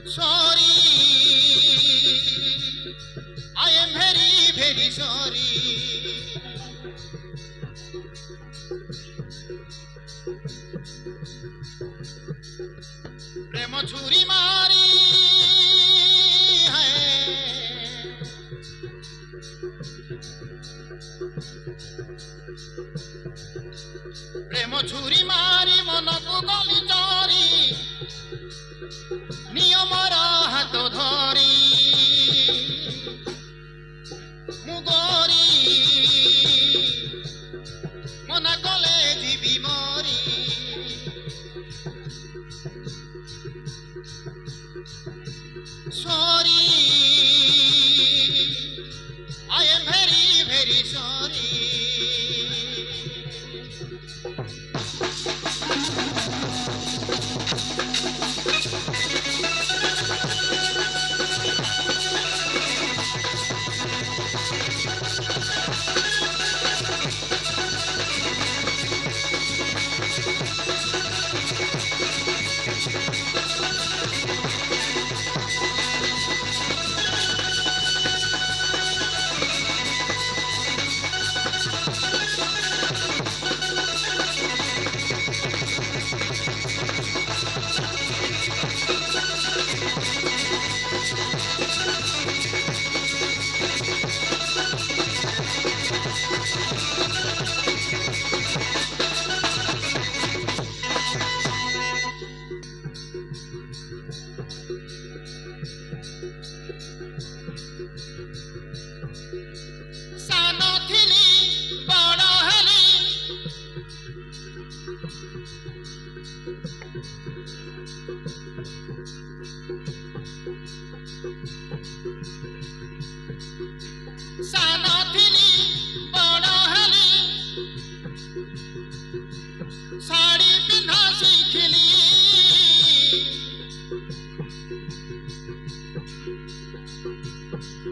Sorry, I am very, very sorry. प्रेम छुरी मारी है, प्रेम छुरी मारी मन को गली चोरी नियमर हाथ धरी मुगरी मना कले जीवी मरी sorry I am very very sorry सानो थिली बड़ा हली सानो थिली बड़ा हली साड़ी पिंधा सीखली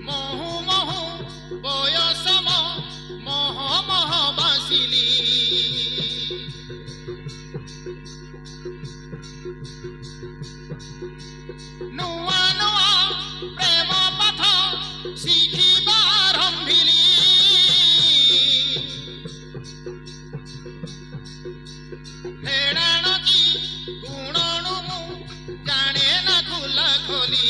महु महु बयसम मह मह बासिली नुआ नुआ प्रेम पथ शिखिबा आरंभिली फेड़ाण की गुणणु मु जाने ना खुला खोली